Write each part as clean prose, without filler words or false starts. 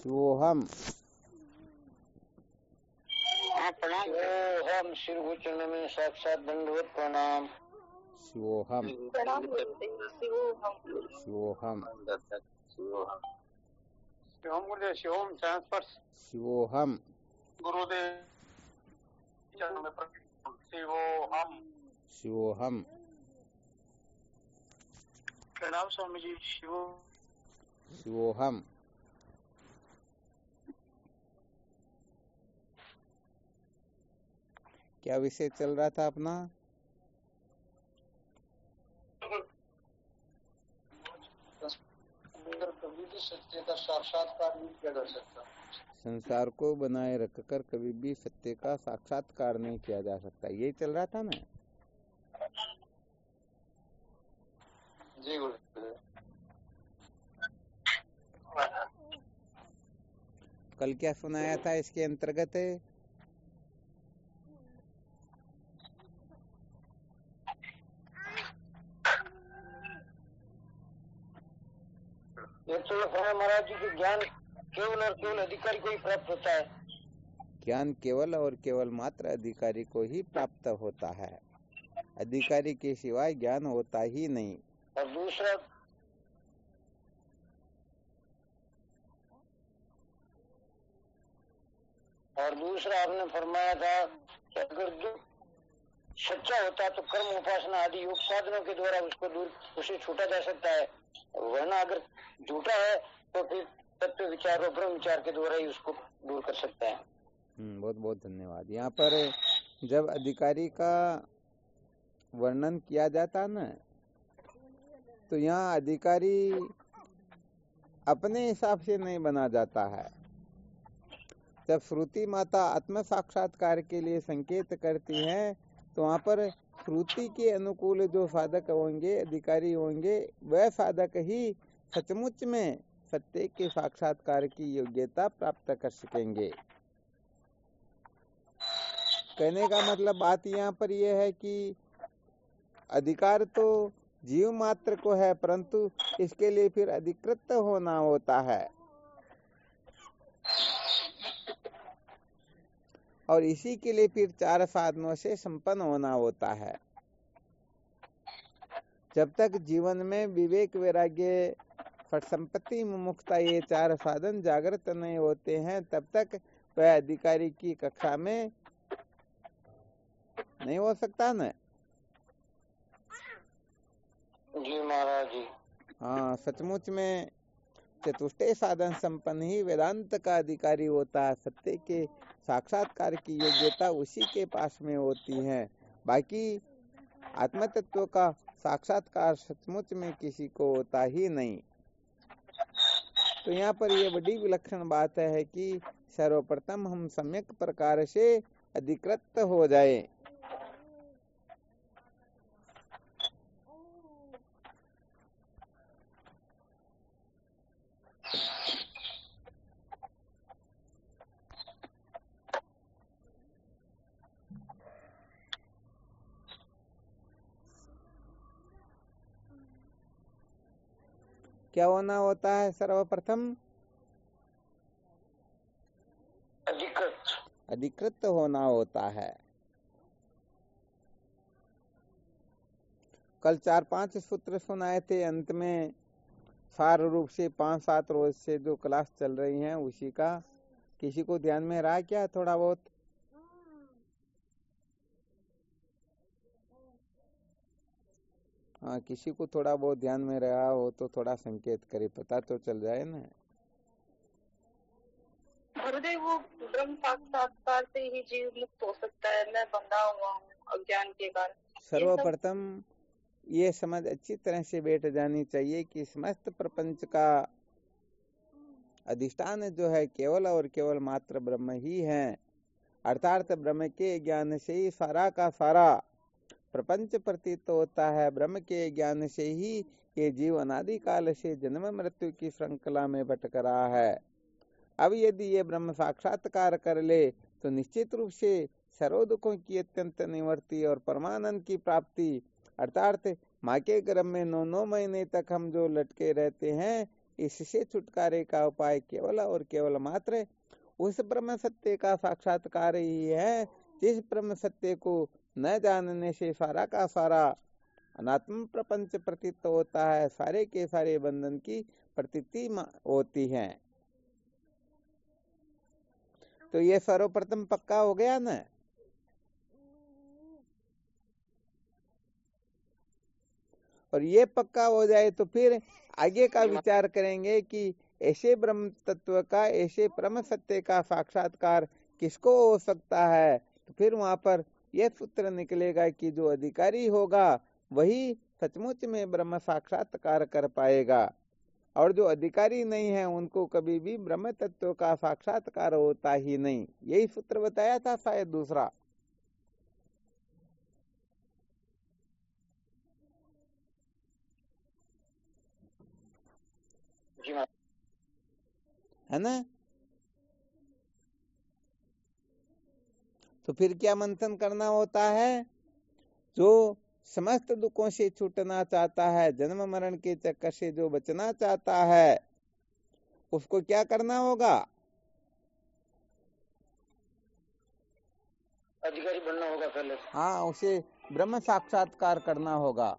शिवोहम। शिवोहम श्री गुरुचरण में साक्षात दंडवत प्रणाम। शिवोहम प्रणाम शिवोहम शिवोहम शिवोहम शिवोम गुरुदेव शिवोम ट्रांसफर शिवोहम गुरुदेव शिवोहम शिवोहम। प्रणाम स्वामी जी। शिवोहम। क्या विषय चल रहा था अपना? कभी भी सत्य का साक्षात्कार नहीं किया जा सकता। संसार को बनाए रखकर कभी भी सत्य का साक्षात्कार नहीं किया जा सकता, यही चल रहा था ना। जी गुरुदेव। कल क्या सुनाया था इसके अंतर्गत? ये तो महाराज जी के ज्ञान केवल और केवल अधिकारी को ही प्राप्त होता है। ज्ञान केवल और केवल मात्र अधिकारी को ही प्राप्त होता है, अधिकारी के सिवाय ज्ञान होता ही नहीं। और दूसरा आपने फरमाया था कि अगर जो सच्चा होता तो कर्म उपासना आदि योग साधनों के द्वारा उसको दूर उसे छूटा जा सकता है, वरना अगर झूठा है तो फिर तत्व विचार और ब्रह्म विचार के द्वारा ही उसको दूर कर सकता है। बहुत बहुत धन्यवाद। यहाँ पर जब अधिकारी का वर्णन किया जाता ना, तो यहाँ अधिकारी अपने हिसाब से नहीं बना जाता है। जब श्रुति माता आत्म साक्षात्कार के लिए संकेत करती है तो वहाँ पर श्रुति के अनुकूल जो साधक होंगे, अधिकारी होंगे, वह साधक ही सचमुच में सत्य के साक्षात्कार की योग्यता प्राप्त कर सकेंगे। कहने का मतलब बात यहाँ पर यह है कि अधिकार तो जीव मात्र को है, परंतु इसके लिए फिर अधिकृत होना होता है और इसी के लिए फिर 4 साधनों से संपन्न होना होता है। जब तक जीवन में विवेक, वैराग्य, फट संपत्ति, मुमुक्षुता ये 4 साधन जागृत नहीं होते हैं, तब तक वह अधिकारी की कक्षा में नहीं हो सकता न। जी महाराज जी। हाँ, सचमुच में चतुष्टय साधन संपन्न ही वेदांत का अधिकारी होता है। सत्य के साक्षात्कार की योग्यता उसी के पास में होती है। बाकी आत्म तत्व का साक्षात्कार सचमुच में किसी को होता ही नहीं। तो यहाँ पर यह बड़ी विलक्षण बात है कि सर्वप्रथम हम सम्यक प्रकार से अधिकृत हो जाए। क्या होना होता है सर्वप्रथम? अधिकृत होना होता है। कल 4-5 सूत्र सुनाए थे, अंत में सार रूप से 5-7 रोज से जो क्लास चल रही हैं उसी का किसी को ध्यान में रहा क्या? थोड़ा बहुत हाँ, किसी को थोड़ा बहुत ध्यान में रहा हो तो थोड़ा संकेत करे, पता तो चल जाए ना। गुरुदेव, वो ब्रह्म साक्षात्कार से ही जीव मुक्त हो सकता है। मैं बंधा हुआ हूँ अज्ञान के कारण। सर्वप्रथम ये समझ अच्छी तरह से बैठ जानी चाहिए कि समस्त प्रपंच का अधिष्ठान जो है केवल और केवल मात्र ब्रह्म ही है। अर्थात ब्रह्म के ज्ञान से ही सारा का सारा प्रपंच प्रतीत होता है। ब्रह्म के ज्ञान से ही ये जीव अनादि काल से जन्म मृत्यु की श्रृंखला में भटक रहा है। अब यदि ये ब्रह्म साक्षात्कार कर ले तो निश्चित रूप से सर्व दुखों की अत्यंत निवृत्ति और परमानंद की प्राप्ति, अर्थात माँ के गर्भ में 9 महीने तक हम जो लटके रहते हैं, इससे छुटकारे का उपाय केवल और केवल मात्र उस ब्रह्म सत्य का साक्षात्कार ही है, जिस ब्रह्म सत्य को न जानने से सारा का सारा अनात्म प्रपंच प्रतीत होता है, सारे के सारे बंधन की प्रतीति होती है। तो ये सर्वप्रथम पक्का हो गया ना। और ये पक्का हो जाए तो फिर आगे का विचार करेंगे कि ऐसे ब्रह्म तत्व का, ऐसे परम सत्य का साक्षात्कार किसको हो सकता है। तो फिर वहां पर यह सूत्र निकलेगा कि जो अधिकारी होगा वही सचमुच में ब्रह्म साक्षात्कार कर पाएगा, और जो अधिकारी नहीं है उनको कभी भी ब्रह्म तत्व का साक्षात्कार होता ही नहीं। यही सूत्र बताया था शायद दूसरा। है ना। तो फिर क्या मंथन करना होता है? जो समस्त दुखों से छूटना चाहता है, जन्म मरण के चक्कर से जो बचना चाहता है, उसको क्या करना होगा? अधिकारी बनना होगा पहले। हाँ, उसे ब्रह्म साक्षात्कार करना होगा।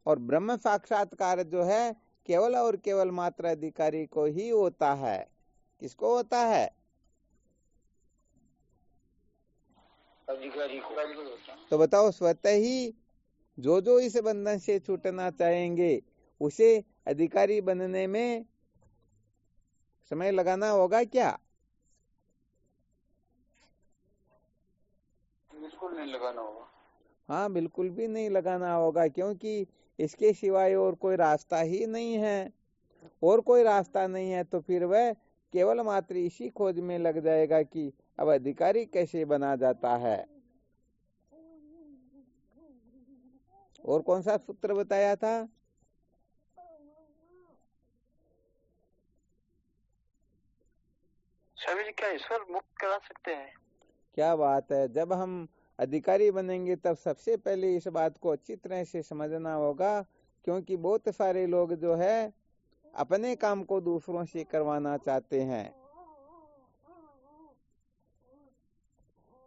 और ब्रह्म साक्षात्कार जो है केवल और केवल मात्र अधिकारी को ही होता है। किसको होता है? अधिकारी को। तो बताओ, स्वतः ही जो जो इस बंधन से छूटना चाहेंगे उसे अधिकारी बनने में समय लगाना होगा क्या? बिल्कुल नहीं लगाना होगा। हाँ, बिल्कुल भी नहीं लगाना होगा, क्योंकि इसके सिवाय और कोई रास्ता ही नहीं है। और कोई रास्ता नहीं है तो फिर वह केवल मात्र इसी खोज में लग जाएगा कि अब अधिकारी कैसे बना जाता है। और कौन सा सूत्र बताया था? स्वामी जी, क्या ईश्वर मुक्त करा सकते हैं? क्या बात है। जब हम अधिकारी बनेंगे तब सबसे पहले इस बात को अच्छी तरह से समझना होगा, क्योंकि बहुत सारे लोग जो है अपने काम को दूसरों से करवाना चाहते हैं।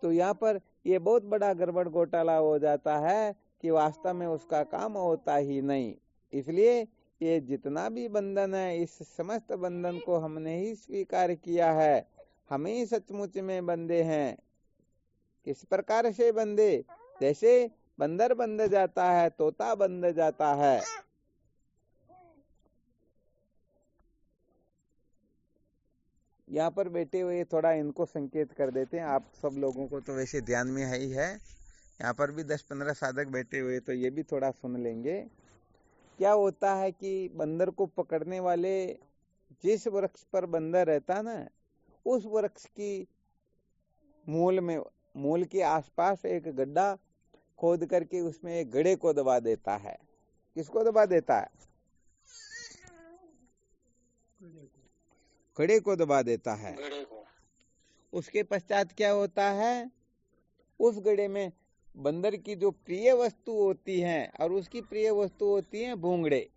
तो यहाँ पर ये बहुत बड़ा गड़बड़ घोटाला हो जाता है कि वास्तव में उसका काम होता ही नहीं। इसलिए ये जितना भी बंधन है, इस समस्त बंधन को हमने ही स्वीकार किया है। हम ही सचमुच में बंधे हैं। किस प्रकार से बंधे? जैसे बंदर बंध जाता है, तोता बंध जाता है। यहाँ पर बैठे हुए थोड़ा इनको संकेत कर देते हैं। आप सब लोगों को तो वैसे ध्यान में है ही है, यहाँ पर भी 10-15 साधक बैठे हुए, तो ये भी थोड़ा सुन लेंगे। क्या होता है कि बंदर को पकड़ने वाले जिस वृक्ष पर बंदर रहता ना, उस वृक्ष की मूल के आसपास एक गड्ढा खोद करके उसमें एक घड़े को दबा देता है। किसको दबा देता है? घड़े को दबा देता है। उसके पश्चात क्या होता है? उस घड़े में बंदर की जो प्रिय वस्तु होती है, और उसकी प्रिय वस्तु होती है भूंगड़े।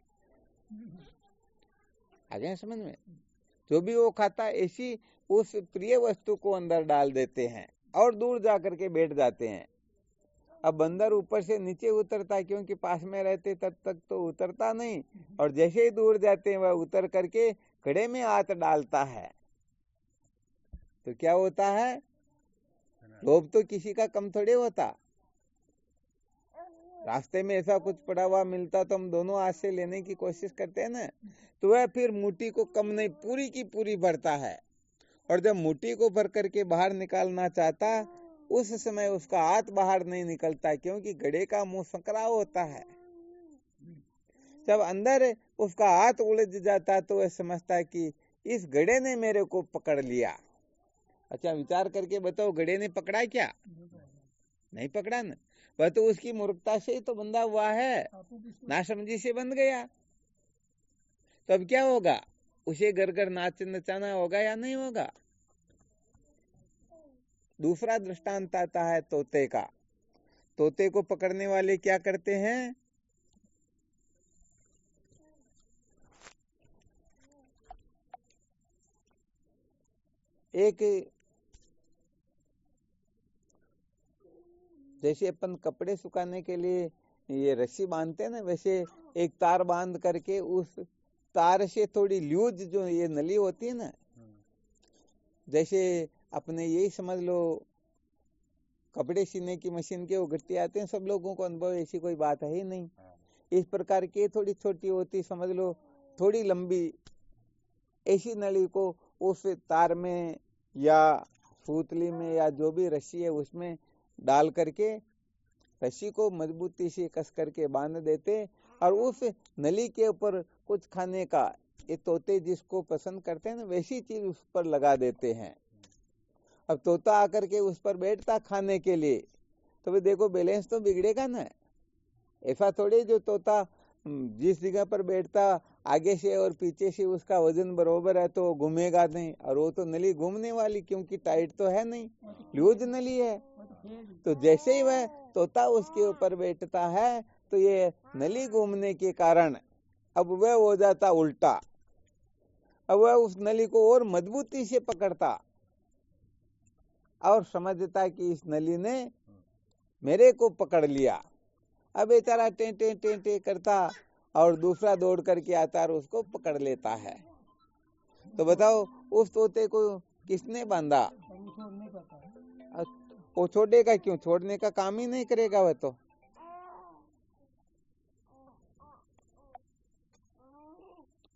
आ गए समझ में? जो भी वो खाता है ऐसी उस प्रिय वस्तु को अंदर डाल देते हैं और दूर जाकर के बैठ जाते हैं। अब बंदर ऊपर से नीचे उतरता है, क्योंकि पास में रहते तब तक तो उतरता नहीं, और जैसे ही दूर जाते हैं वह उतर करके घड़े में हाथ डालता है। तो क्या होता है? लोभ तो किसी का कम थोड़े होता। रास्ते में ऐसा कुछ पड़ा हुआ मिलता तो हम दोनों हाथ से लेने की कोशिश करते हैं ना। तो वह फिर मुट्ठी को कम नहीं, पूरी की पूरी भरता है। और जब मुट्ठी को भर करके बाहर निकालना चाहता, उस समय उसका हाथ बाहर नहीं निकलता, क्योंकि घड़े का मुंह संकरा होता है। जब अंदर उसका हाथ उलझ जाता तो वह समझता है कि इस घड़े ने मेरे को पकड़ लिया। अच्छा, विचार करके बताओ, घड़े ने पकड़ा क्या? नहीं पकड़ा ना। वह तो उसकी मूर्खता से ही तो बंधा हुआ है, नासमझी से बंध गया। तब क्या होगा? उसे घर घर नाच नचाना होगा या नहीं होगा? दूसरा दृष्टांत आता है तोते का। तोते को पकड़ने वाले क्या करते हैं? एक जैसे अपन कपड़े सुखाने के लिए ये रस्सी बांधते हैं ना, वैसे एक तार बांध करके उस तार से थोड़ी लूज जो ये नली होती है ना, जैसे अपने यही समझ लो कपड़े सीने की मशीन के वो गट्टी आते हैं, सब लोगों को अनुभव, ऐसी कोई बात है ही नहीं। इस प्रकार की थोड़ी छोटी होती, समझ लो थोड़ी लंबी, ऐसी नली को उस तार में या सूतली में या जो भी रस्सी है उसमें डाल करके रस्सी को मजबूती से कस करके बांध देते, और उस नली के ऊपर कुछ खाने का, ये तोते जिसको पसंद करते हैं ना, वैसी चीज उस पर लगा देते हैं। अब तोता आकर के उस पर बैठता खाने के लिए, तो भाई देखो बैलेंस तो बिगड़ेगा ना। ऐसा थोड़ी जो तोता जिस जगह पर बैठता आगे से और पीछे से उसका वजन बरोबर है तो घूमेगा नहीं, और वो तो नली घूमने वाली, क्योंकि टाइट तो है नहीं, लूज नली है। तो जैसे ही वह तोता उसके ऊपर बैठता है तो ये नली घूमने के कारण अब वह हो जाता उल्टा, अब वह उस नली को और मजबूती से पकड़ता और समझता कि इस नली ने मेरे को पकड़ लिया। अब बेचारा टे टे टे टे करता और दूसरा दौड़ करके आता और उसको पकड़ लेता है। तो बताओ उस तोते को किसने बांधा? वो छोड़ेगा क्यों? छोड़ने का काम ही नहीं करेगा वह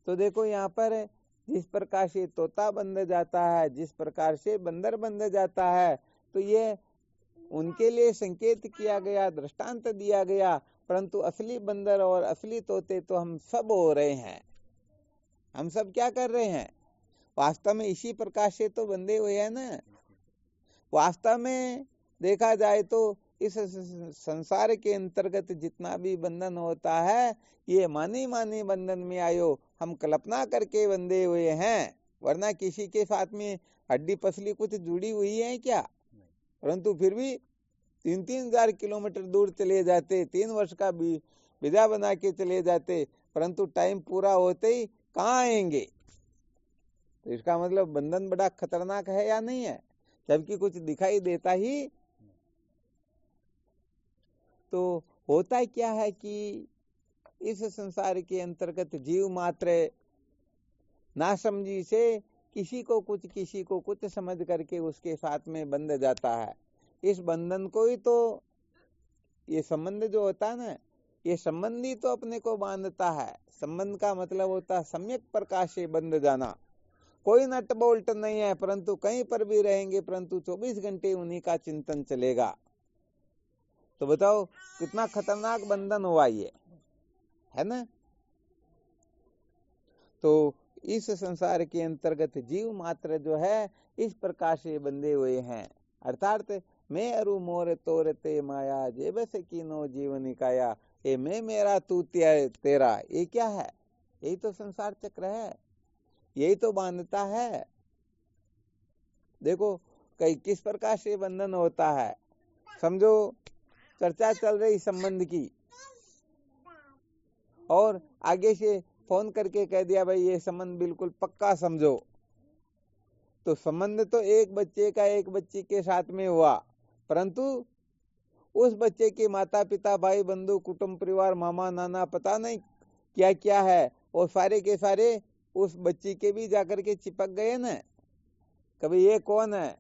तो देखो यहाँ पर जिस प्रकार से तोता बंध जाता है, जिस प्रकार से बंदर बंध जाता है, तो ये उनके लिए संकेत किया गया, दृष्टांत दिया गया। परंतु असली बंदर और असली तोते तो हम सब हो रहे हैं। हम सब क्या कर रहे हैं? वास्तव में इसी प्रकार से तो बंधे हुए हैं ना। वास्तव में देखा जाए तो इस संसार के अंतर्गत जितना भी बंधन होता है, ये मानी मानी बंधन में आयो, हम कल्पना करके बंधे हुए हैं, वरना किसी के साथ में हड्डी पसली कुछ जुड़ी हुई है क्या? परंतु फिर भी 3,000 किलोमीटर दूर चले जाते, 3 वर्ष का वीजा बना के चले जाते, परंतु टाइम पूरा होते ही कहाँ आएंगे? तो इसका मतलब बंधन बड़ा खतरनाक है या नहीं है? जबकि कुछ दिखाई देता ही। तो होता क्या है कि इस संसार के अंतर्गत जीव मात्र ना समझी से किसी को कुछ समझ करके उसके साथ में बंध जाता है। इस बंधन को ही तो ये संबंध जो होता है ना, ये संबंध ही तो अपने को बांधता है। संबंध का मतलब होता है सम्यक प्रकाश से बंध जाना। कोई नट बोल्ट नहीं है, परंतु कहीं पर भी रहेंगे, परंतु 24 घंटे उन्हीं का चिंतन चलेगा। तो बताओ कितना खतरनाक बंधन हुआ ये, है ना? तो इस संसार के अंतर्गत जीव मात्र जो है इस प्रकार से बंधे हुए हैं। अर्थात मैं अरु मोर तोर ते माया, जेब से कीनो जीवन काया, ये मैं मेरा तू तेरा, ये क्या है? यही तो संसार चक्र है, यही तो बांधता है। देखो कई किस प्रकार से बंधन होता है। समझो चर्चा चल रही संबंध की, और आगे से फोन करके कह दिया भाई ये संबंध बिल्कुल पक्का समझो। तो संबंध तो एक बच्चे का एक बच्ची के साथ में हुआ, परंतु उस बच्चे के माता पिता भाई बंधु कुटुंब परिवार मामा नाना पता नहीं क्या क्या है, वो सारे के सारे उस बच्ची के भी जाकर के चिपक गए ना। कभी ये कौन है?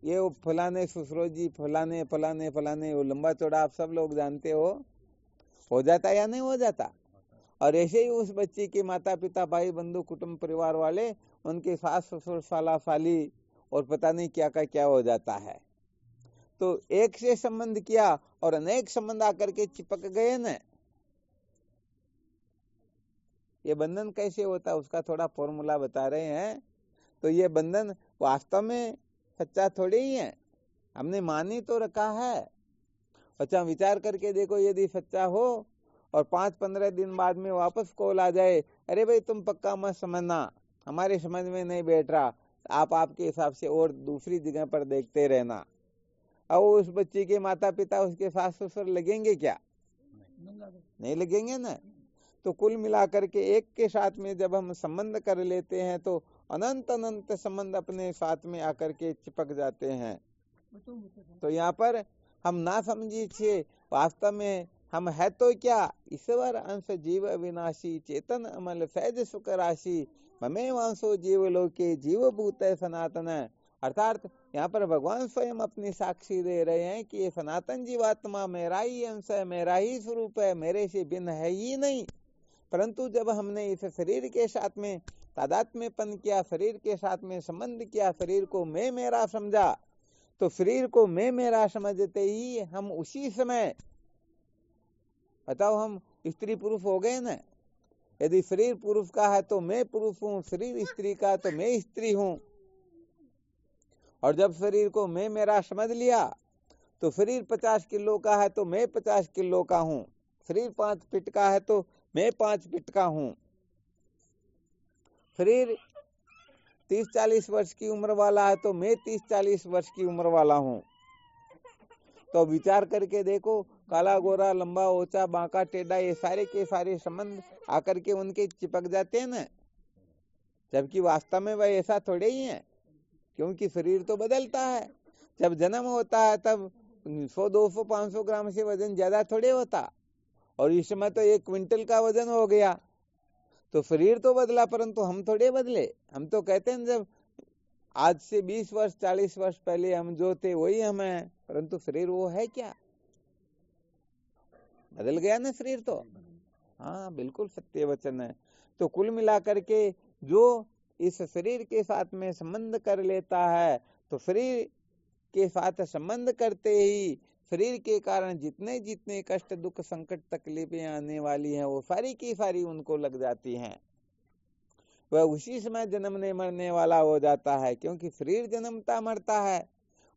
ये वो फलाने ससुर जी, फलाने फलाने फलाने, वो लंबा चौड़ा आप सब लोग जानते हो जाता या नहीं हो जाता? और ऐसे ही उस बच्ची के माता पिता भाई बंधु कुटुंब परिवार वाले, उनके सास ससुर साला साली और पता नहीं क्या का क्या हो जाता है। तो एक से संबंध किया और अनेक संबंध आकर के चिपक गए न। ये बंधन कैसे होता है उसका थोड़ा फॉर्मूला बता रहे हैं। तो ये बंधन वास्तव में सच्चा थोड़ी ही है, हमने मानी तो रखा है। अच्छा विचार करके देखो, यदि सच्चा हो और 5-15 दिन बाद में वापस कॉल आ जाए, अरे भाई तुम पक्का मत समझना, हमारे समझ में नहीं बैठ रहा, आप आपके हिसाब से और दूसरी जगह पर देखते रहना। अब उस बच्ची के माता पिता उसके सास ससुर लगेंगे क्या? नहीं लगेंगे ना। तो कुल मिलाकर के एक के साथ में जब हम संबंध कर लेते हैं तो अनंत अनंत संबंध अपने साथ में आकर के चिपक जाते हैं। तो यहाँ पर हम ना समझिए, वास्तव में हम है तो क्या, ईश्वर अंश जीव अविनाशी चेतन अमल सहज सुख राशि ममे वांसो जीव लोके जीव भूत सनातन। अर्थात यहाँ पर भगवान स्वयं अपनी साक्षी दे रहे हैं कि ये सनातन जीवात्मा मेरा ही अंश है, मेरा ही स्वरूप है, मेरे से भिन्न है ही नहीं। परंतु जब हमने इस शरीर के साथ में तादात्म्यपन किया, शरीर के साथ में संबंध किया, शरीर को मैं मेरा समझा, तो शरीर को मैं मेरा समझते ही हम उसी समय, बताओ, हम स्त्री पुरुष हो गए ना। यदि शरीर पुरुष का है तो मैं पुरुष हूँ, शरीर स्त्री का तो मैं स्त्री हूँ। और जब शरीर को मैं मेरा समझ लिया तो शरीर 50 किलो का है तो मैं 50 किलो का हूँ, शरीर 5 फीट का है तो मैं 5 फीट का हूँ, शरीर 30-40 वर्ष की उम्र वाला है तो मैं 30-40 वर्ष की उम्र वाला हूँ। तो विचार करके देखो, काला गोरा लंबा ऊंचा बांका टेढ़ा ये सारे के सारे संबंध आकर के उनके चिपक जाते हैं ना, जबकि वास्तव में वह ऐसा थोड़े ही है, क्योंकि शरीर तो बदलता है। जब जन्म होता है तब 100, 200, 500 ग्राम से वजन ज्यादा थोड़े होता, और इस समय तो 1 क्विंटल का वजन हो गया। तो शरीर तो बदला परंतु हम थोड़े बदले। हम तो कहते हैं जब आज से 20 वर्ष 40 वर्ष पहले हम जो थे वही हम हैं, परंतु शरीर वो है क्या, बदल गया ना शरीर तो। हाँ, बिल्कुल सत्य वचन है। तो कुल मिलाकर के जो इस शरीर के साथ में संबंध कर लेता है, तो शरीर के साथ संबंध करते ही शरीर के कारण जितने जितने कष्ट दुख संकट तकलीफें आने वाली हैं वो सारी की सारी उनको लग जाती हैं। वह उसी समय जन्मने मरने वाला हो जाता है, क्योंकि शरीर जन्मता मरता है।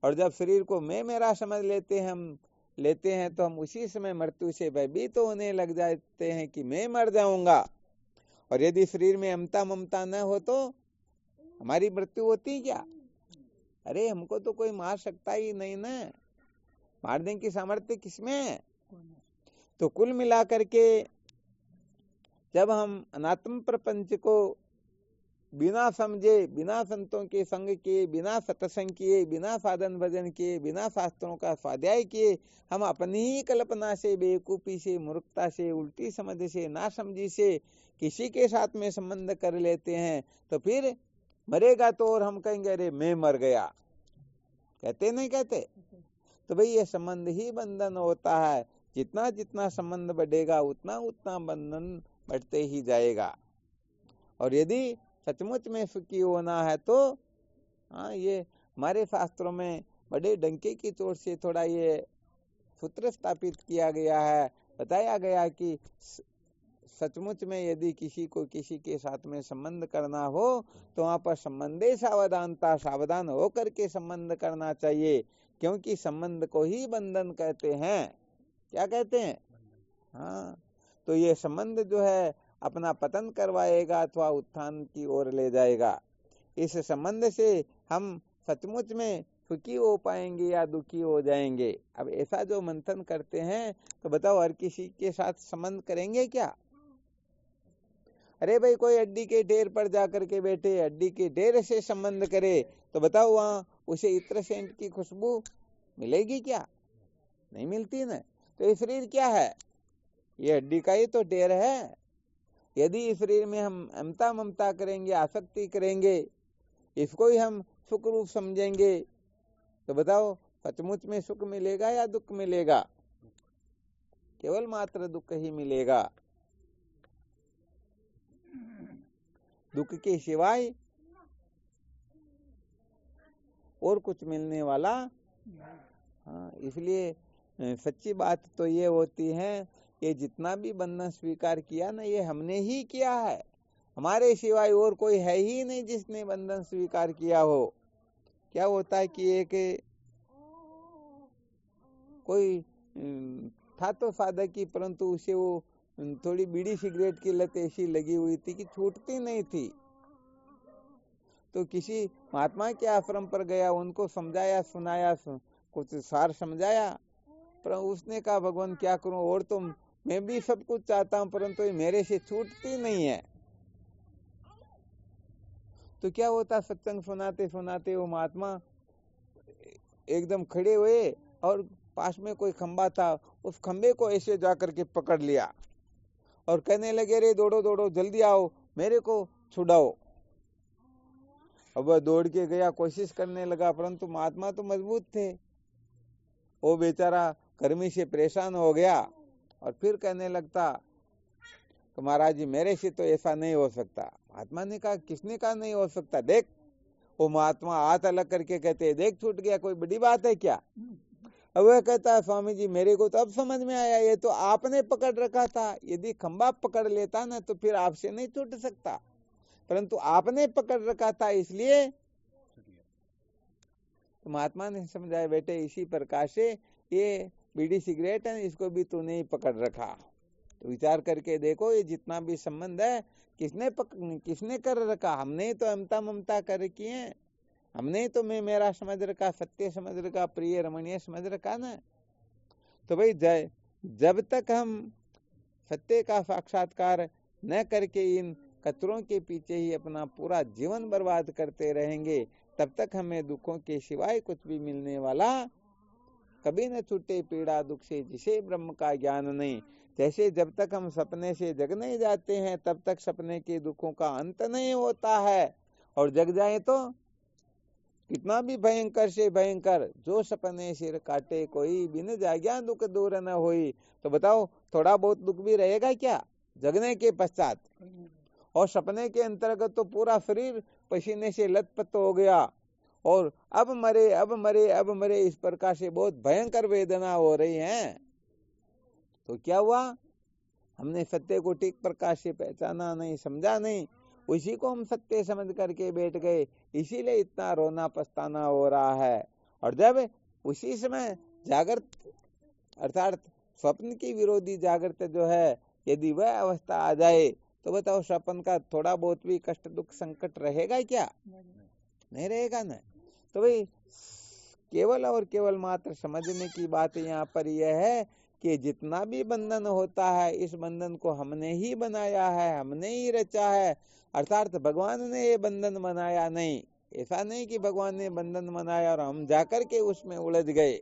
और जब शरीर को मैं मेरा समझ लेते हैं तो हम उसी समय मृत्यु से भयभीत होने लग जाते हैं कि मैं मर जाऊंगा। और यदि शरीर में अमता ममता न हो तो हमारी मृत्यु होती क्या? अरे हमको तो कोई मार सकता ही नहीं ना, मारने की सामर्थ्य किसमें है? तो कुल मिलाकर के जब हम अनात्म प्रपंच को बिना समझे, बिना संतों के संग किए, बिना सत्संग किए, बिना साधन भजन किए, बिना शास्त्रों का स्वाध्याय किए, हम अपनी ही कल्पना से, बेवकूफी से, मूर्खता से, उल्टी समझ से, ना समझी से किसी के साथ में संबंध कर लेते हैं, तो फिर मरेगा तो और हम कहेंगे अरे मैं मर गया, कहते नहीं कहते? तो भाई ये संबंध ही बंधन होता है। जितना जितना संबंध बढ़ेगा उतना उतना बंधन बढ़ते ही जाएगा। और यदि सचमुच में सुखी होना है तो हाँ, ये हमारे शास्त्रों में बड़े डंके की चोट से थोड़ा ये सूत्र स्थापित किया गया है, बताया गया कि सचमुच में यदि किसी को किसी के साथ में संबंध करना हो तो वहां पर संबंधे सावधानता, सावधान होकर के संबंध करना चाहिए, क्योंकि संबंध को ही बंधन कहते हैं। क्या कहते हैं? हाँ, तो ये संबंध जो है अपना पतन करवाएगा अथवा उत्थान की ओर ले जाएगा। इस संबंध से हम सचमुच में सुखी हो पाएंगे या दुखी हो जाएंगे। अब ऐसा जो मंथन करते हैं तो बताओ हर किसी के साथ संबंध करेंगे क्या? अरे भाई, कोई हड्डी के ढेर पर जाकर के बैठे, हड्डी के ढेर से संबंध करे तो बताओ वहां उसे इत्र सेंट की खुशबू मिलेगी क्या? नहीं मिलती ना। तो ये शरीर क्या है? ये हड्डी का ही तो ढेर है। यदि इस शरीर में हम अमता ममता करेंगे, आसक्ति करेंगे, इसको ही हम सुख रूप समझेंगे, तो बताओ सचमुच में सुख मिलेगा या दुख मिलेगा? केवल मात्र दुख ही मिलेगा। दुख के सिवाय और कुछ मिलने वाला। हाँ, इसलिए सच्ची बात तो ये होती है, ये जितना भी बंधन स्वीकार किया ना, ये हमने ही किया है। हमारे सिवाय और कोई है ही नहीं जिसने बंधन स्वीकार किया हो। क्या होता है कि एक कोई था तो साधक ही, परंतु उसे वो थोड़ी बीड़ी सिगरेट की लत ऐसी लगी हुई थी कि छूटती नहीं थी। तो किसी महात्मा के आश्रम पर गया, उनको समझाया, सुनाया, कुछ सार समझाया, पर उसने कहा भगवान क्या करूं, और तो मैं भी सब कुछ चाहता हूं परंतु ये मेरे से छूटती नहीं है। तो क्या होता, सत्संग सुनाते सुनाते वो महात्मा एकदम खड़े हुए और पास में कोई खंबा था, उस खंबे को ऐसे जाकर के पकड़ लिया और कहने लगे, रे दौड़ो दौड़ो, जल्दी आओ, मेरे को छुड़ाओ। अब वह दौड़ के गया, कोशिश करने लगा, परंतु महात्मा तो मजबूत थे। वो बेचारा गर्मी से परेशान हो गया और फिर कहने लगता तो महाराज जी मेरे से तो ऐसा नहीं हो सकता। महात्मा ने कहा, किसने कहा नहीं हो सकता, देख। वो महात्मा हाथ अलग करके कहते, देख छूट गया, कोई बड़ी बात है क्या। अब वह कहता है, स्वामी जी मेरे को तो अब समझ में आया, ये तो आपने पकड़ रखा था, यदि खंबा पकड़ लेता ना तो फिर आपसे नहीं छूट सकता, परंतु आपने पकड़ रखा था इसलिए। तो महात्मा ने समझाया, बेटे इसी प्रकार से ये बीड़ी सिगरेट है, इसको भी तूने ही पकड़ रखा। तो विचार करके देखो, ये जितना भी संबंध है किसने कर रखा, हमने तो अमता ममता कर रखी है, हमने तो मैं मेरा समझ रखा, सत्य समझ रखा, प्रिय रमणीय समझ रखा ना। तो भाई जब तक हम सत्य का साक्षात्कार न करके इन कचरों के पीछे ही अपना पूरा जीवन बर्बाद करते रहेंगे, तब तक हमें दुखों के सिवाय कुछ भी मिलने वाला कभी न छूटे पीड़ा दुख से, जिसे ब्रह्म का ज्ञान नहीं। जैसे जब तक हम सपने से जग नहीं जाते हैं तब तक सपने के दुखों का अंत नहीं होता है, और जग जाए तो कितना भी भयंकर से भयंकर, जो सपने सिर काटे कोई, बिन जाग्या दुख दूर न होई। तो बताओ, थोड़ा बहुत दुख भी रहेगा क्या जगने के पश्चात। और सपने के अंतर्गत तो पूरा शरीर पसीने से लथपथ हो गया और अब मरे अब मरे अब मरे, इस प्रकार से बहुत भयंकर वेदना हो रही है। तो क्या हुआ, हमने सत्य को ठीक प्रकार से पहचाना नहीं, समझा नहीं, उसी को हम सत्य समझ करके बैठ गए, इसीलिए इतना रोना पछताना हो रहा है। और जब उसी समय जागृत अर्थात स्वप्न की विरोधी जागृत जो है, यदि वह अवस्था आ जाए तो बताओ, स्वप्न का थोड़ा बहुत भी कष्ट दुख संकट रहेगा क्या, नहीं रहेगा ना। तो भाई केवल और केवल मात्र समझने की बात यहाँ पर यह है कि जितना भी बंधन होता है, इस बंधन को हमने ही बनाया है, हमने ही रचा है, अर्थात भगवान ने ये बंधन बनाया नहीं। ऐसा नहीं कि भगवान ने बंधन बनाया और हम जाकर के उसमें उलझ गए।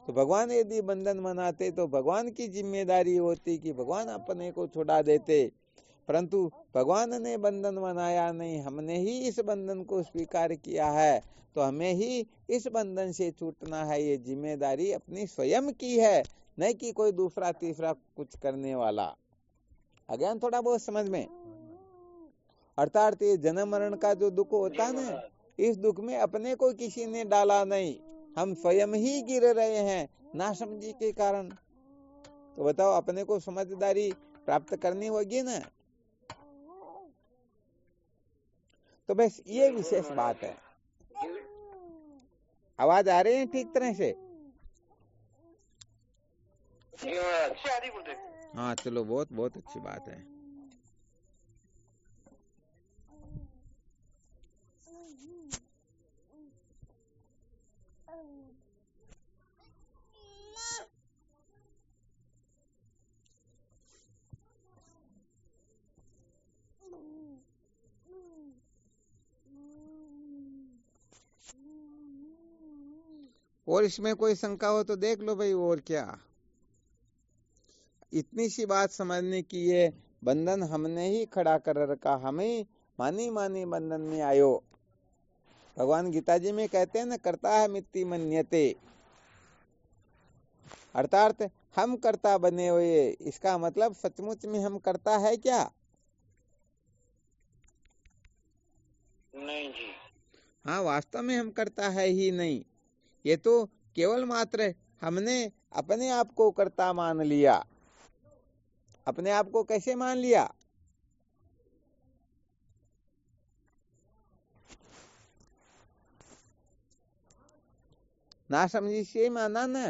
तो भगवान यदि बंधन बनाते तो भगवान की जिम्मेदारी होती कि भगवान अपने को छुड़ा देते, परंतु भगवान ने बंधन बनाया नहीं, हमने ही इस बंधन को स्वीकार किया है। तो हमें ही इस बंधन से छूटना है, ये जिम्मेदारी अपनी स्वयं की है, नहीं कि कोई दूसरा तीसरा कुछ करने वाला। अज्ञान थोड़ा बहुत समझ में, अर्थात ये जन्म मरण का जो दुख होता है ना, इस दुख में अपने को किसी ने डाला नहीं, हम स्वयं ही गिर रहे हैं ना समझी के कारण। तो बताओ, अपने को समझदारी प्राप्त करनी होगी ना। तो बस ये विशेष बात है। आवाज आ रही है ठीक तरह से? हाँ चलो, बहुत बहुत अच्छी बात है। और इसमें कोई शंका हो तो देख लो भाई, और क्या। इतनी सी बात समझने की, ये बंधन हमने ही खड़ा कर रखा, हमें मानी मानी बंधन में आयो। भगवान गीता जी में कहते हैं ना, करता है मित्ति मन्यते, अर्थात हम कर्ता बने हुए। इसका मतलब सचमुच में हम करता है क्या? नहीं जी। हाँ, वास्तव में हम करता है ही नहीं, ये तो केवल मात्र हमने अपने आप को कर्ता मान लिया। अपने आप को कैसे मान लिया? ना समझी से माना ना।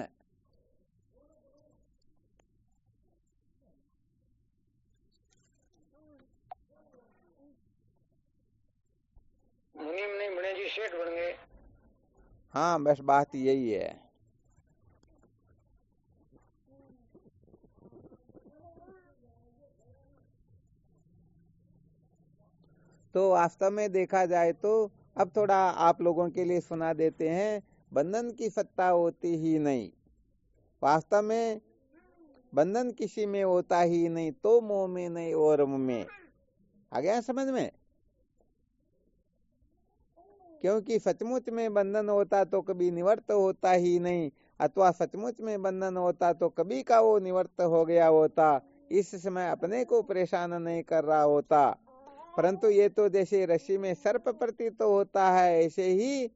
मुनीम नहीं बने जी, सेठ बन गए। हाँ, बस बात यही है। तो वास्तव में देखा जाए तो अब थोड़ा आप लोगों के लिए सुना देते हैं। बंधन की सत्ता होती ही नहीं, वास्तव में बंधन किसी में होता ही नहीं, तो मोह में नहीं और मुँह में। आ गया समझ में? क्योंकि सचमुच में बंधन होता तो कभी निवर्त होता ही नहीं, अथवा सचमुच में बंधन होता तो कभी का वो निवर्त हो गया होता, इस समय अपने को परेशान नहीं कर रहा होता। परंतु ये तो जैसे रस्सी में सर्प प्रतीत तो होता है, ऐसे ही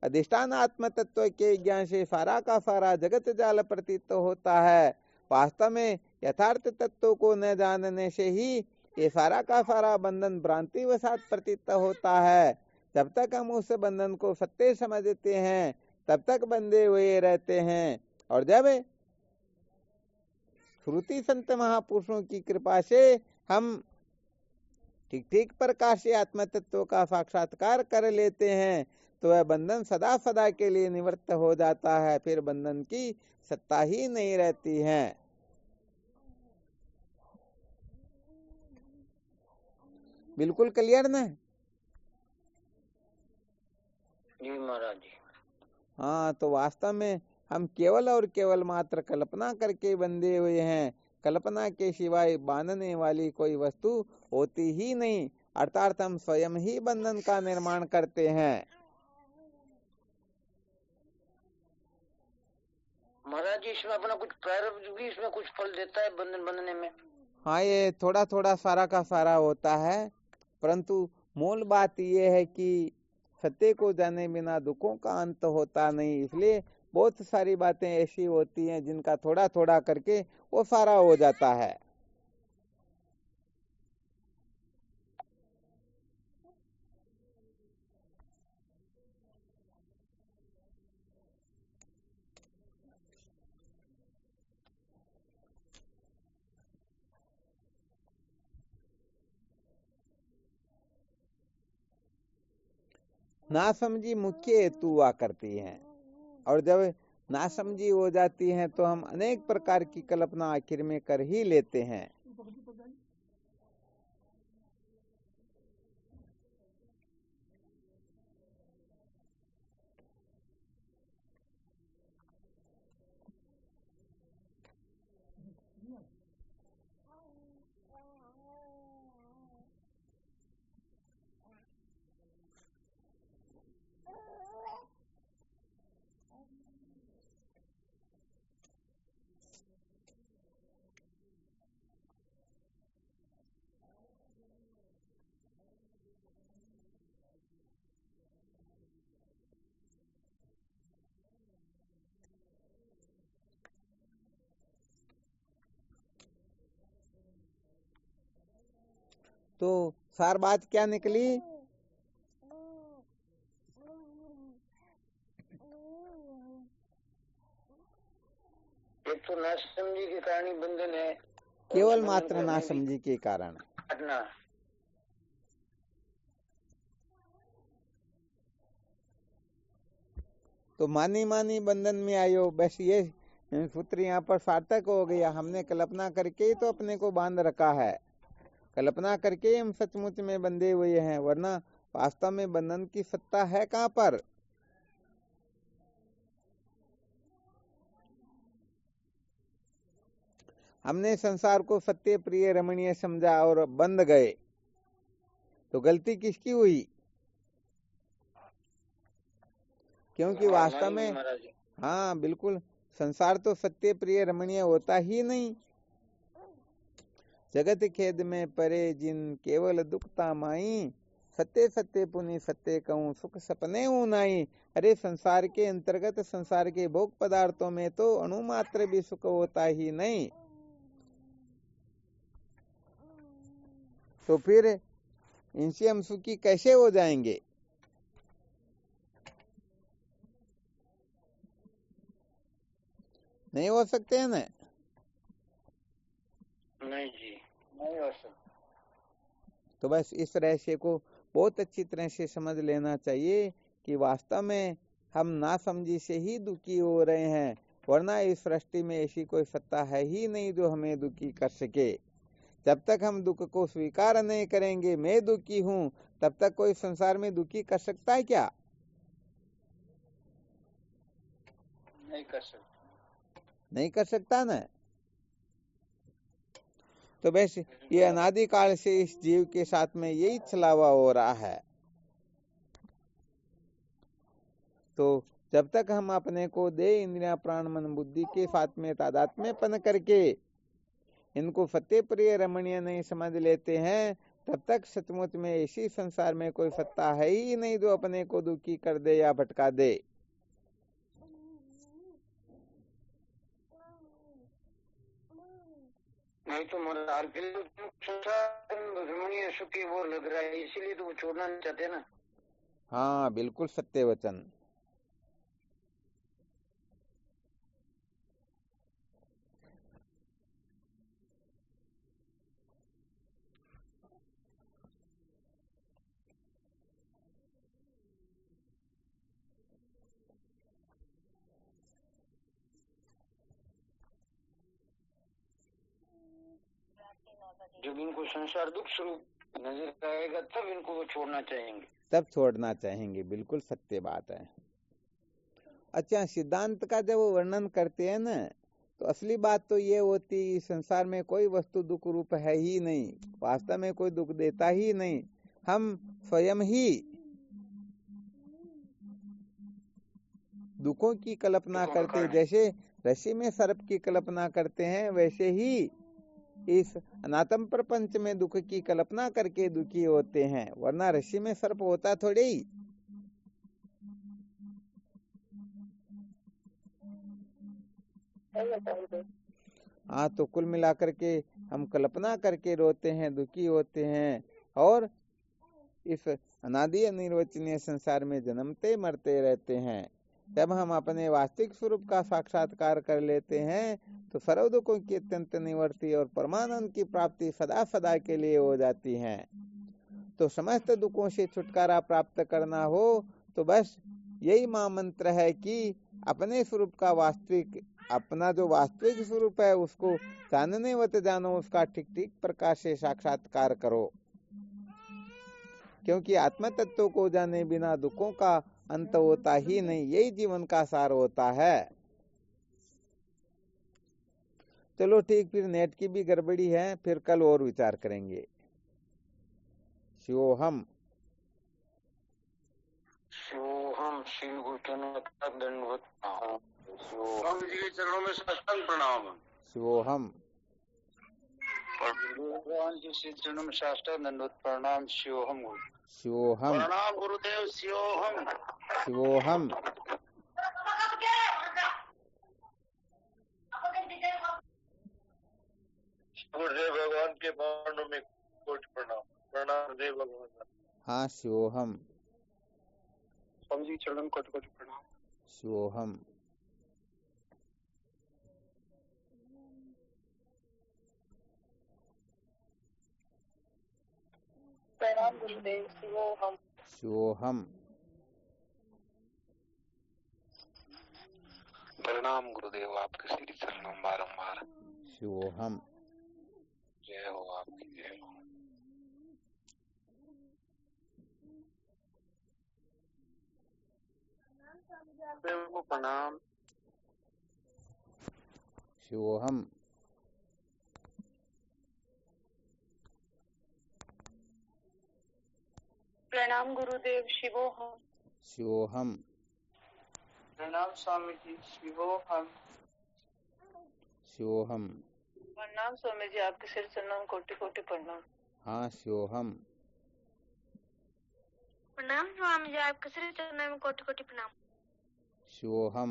अधिष्ठान आत्म तत्व के ज्ञान से सारा का सारा जगत जाल प्रतीत तो होता है। वास्तव में यथार्थ तत्व को न जानने से ही ये सारा का सारा बंधन भ्रांति वसात प्रतीत होता है। जब तक हम उस बंधन को सत्य समझते हैं तब तक बंधे हुए रहते हैं, और जब श्रुति संत महापुरुषों की कृपा से हम ठीक ठीक प्रकार से आत्म तत्व का साक्षात्कार कर लेते हैं तो वह बंधन सदा सदा के लिए निवृत्त हो जाता है, फिर बंधन की सत्ता ही नहीं रहती है। बिल्कुल क्लियर ना? जी महाराज जी। हाँ, तो वास्तव में हम केवल और केवल मात्र कल्पना करके बंधे हुए हैं। कल्पना के सिवाय बांधने वाली कोई वस्तु होती ही नहीं, अर्थात हम स्वयं ही बंधन का निर्माण करते हैं। महाराज जी, इसमें अपना कुछ प्रारब्ध भी इसमें कुछ फल देता है बंधन बंधने में? हाँ, ये थोड़ा थोड़ा सारा का सारा होता है, परंतु मूल बात ये है कि सत्य को जाने बिना दुखों का अंत होता नहीं। इसलिए बहुत सारी बातें ऐसी होती हैं जिनका थोड़ा थोड़ा करके वो सारा हो जाता है। नासमझी मुख्य हेतु हुआ करती हैं, और जब नासमझी हो जाती हैं तो हम अनेक प्रकार की कल्पना आखिर में कर ही लेते हैं। तो सार बात क्या निकली? एक तो नासमझी के कारण ही बंधन है, केवल मात्र नासमझी के कारण। तो मानी मानी बंधन में आयो, बस ये सूत्र यहाँ पर सार्थक हो गया। हमने कल्पना करके ही तो अपने को बांध रखा है, कल्पना करके हम सचमुच में बंधे हुए हैं, वरना वास्तव में बंधन की सत्ता है कहाँ पर? हमने संसार को सत्य प्रिय रमणीय समझा और बंध गए, तो गलती किसकी हुई? क्योंकि वास्तव में हाँ बिल्कुल, संसार तो सत्य प्रिय रमणीय होता ही नहीं। जगत खेद में परे जिन केवल दुखता माई, सत्य सत्य पुनि सत्य कहूँ सुख सपने ऊनाई। अरे संसार के अंतर्गत संसार के भोग पदार्थों में तो अणु मात्र भी सुख होता ही नहीं, तो फिर इनसे हम सुखी कैसे हो जाएंगे? नहीं हो सकते हैं ना? नहीं जी, नहीं हो सकता। तो बस इस रहस्य को बहुत अच्छी तरह से समझ लेना चाहिए कि वास्तव में हम ना समझी से ही दुखी हो रहे हैं, वरना इस सृष्टि में ऐसी कोई सत्ता है ही नहीं जो हमें दुखी कर सके। जब तक हम दुख को स्वीकार नहीं करेंगे, मैं दुखी हूँ, तब तक कोई संसार में दुखी कर सकता है क्या? नहीं कर सकता, नहीं कर सकता ना। तो बस ये अनादिकाल से इस जीव के साथ में यही छलावा हो रहा है। तो जब तक हम अपने को देह इंद्रिया प्राण मन बुद्धि के साथ में तादात्म्यपन करके इनको फतेह प्रिय रमणीय नहीं समझ लेते हैं, तब तक सचमुच में इसी संसार में कोई सत्ता है ही नहीं जो अपने को दुखी कर दे या भटका दे। नहीं तो महाराज रमणीय सुखी वो लग रहा है, इसीलिए तो वो छोड़ना नहीं चाहते ना। हाँ, बिल्कुल सत्य वचन। जब इनको संसार दुख स्वरूप नजर आएगा तब इनको वो छोड़ना चाहेंगे, तब छोड़ना चाहेंगे, बिल्कुल सत्य बात है। अच्छा, सिद्धांत का जब वो वर्णन करते हैं ना, तो असली बात तो ये होती, संसार में कोई वस्तु दुख रूप है ही नहीं, वास्तव में कोई दुख देता ही नहीं, हम स्वयं ही दुखों की कल्पना करते। जैसे रस्सी में सर्प की कल्पना करते हैं, वैसे ही इस अनात्म प्रपंच में दुख की कल्पना करके दुखी होते हैं, वरना रस्सी में सर्प होता थोड़ी ही। हाँ, तो कुल मिलाकर के हम कल्पना करके रोते हैं, दुखी होते हैं, और इस अनादि अनिर्वचनीय संसार में जन्मते मरते रहते हैं। जब हम अपने वास्तविक स्वरूप का साक्षात्कार कर लेते हैं, तो सर्व दुखों की अत्यंत निवृत्ति और परमानंद की प्राप्ति सदा सदा के लिए हो जाती है। तो समस्त दुखों से छुटकारा प्राप्त करना हो तो बस यही महामंत्र है कि अपने स्वरूप का वास्तविक, अपना जो वास्तविक स्वरूप है उसको जानने वत जानो, उसका ठीक ठीक प्रकार से साक्षात्कार करो। क्योंकि आत्म तत्व को जाने बिना दुखों का अंत होता ही नहीं, यही जीवन का सार होता है। चलो ठीक, फिर नेट की भी गड़बड़ी है, फिर कल और विचार करेंगे। शिवोहम शिवोहम श्री गुरुचरणों का दंडवत प्रणाम। स्वामी जी के चरणों में साष्टांग प्रणाम। शिवोहम भगवान जी श्री चरणों में साष्टांग दंडवत प्रणाम। शिवोहम शिवोहम प्रणाम गुरुदेव। शिवोहम शिवोहम गुरुदेव भगवान के चरणों में कोटि प्रणाम। प्रणाम गुरुदेव भगवान। हाँ, शिवोहम स्वामी जी चरणों में कोटि कोटि प्रणाम। शिवोहम प्रणाम गुरुदेव। शिवोहम शिवोहम प्रणाम गुरुदेव, आपके श्री चरणों में बारंबार शिवोहम। जय हो आपकी, जय हो। को प्रणाम। शिवोहम प्रणाम गुरुदेव। शिवोहम शिवोहम प्रणाम स्वामी जी। शिवोहम शिवोहम प्रणाम स्वामी जी, आपके सिर चरणों में कोटि कोटि प्रणाम। हाँ, शिवोहम प्रणाम स्वामी जी, आपके सिर चरणों में कोटि कोटि प्रणाम। शिवोहम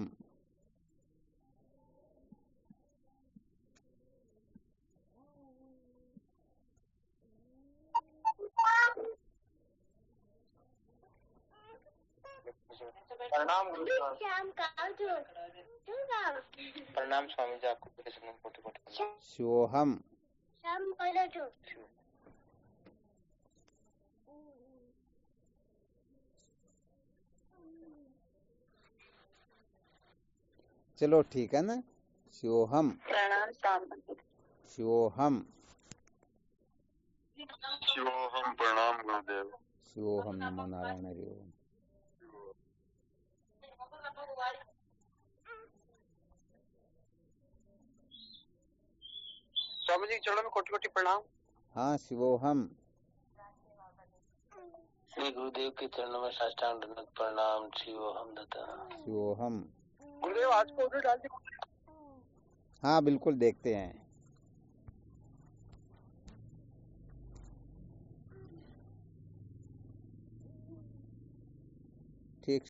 प्रणाम गुरुदेव। प्रणाम स्वामी जी, आपको कोटि कोटि प्रणाम। शिवोहम चलो ठीक है ना। शिवोहम प्रणाम स्वामी जी। शिवोहम शिवोहम। प्रणाम गुरुदेव। शिवोहम। नमो नारायण। हरि ओम। स्वामी जी चरणों में कोटि कोटि प्रणाम। हाँ, शिवोहम। श्री गुरुदेव के चरणों में साष्टांग दंडवत प्रणाम। शिवोहम दत्ता। शिवोहम। गुरुदेव आज को ऑर्डर डाल दी। हाँ बिल्कुल, देखते हैं।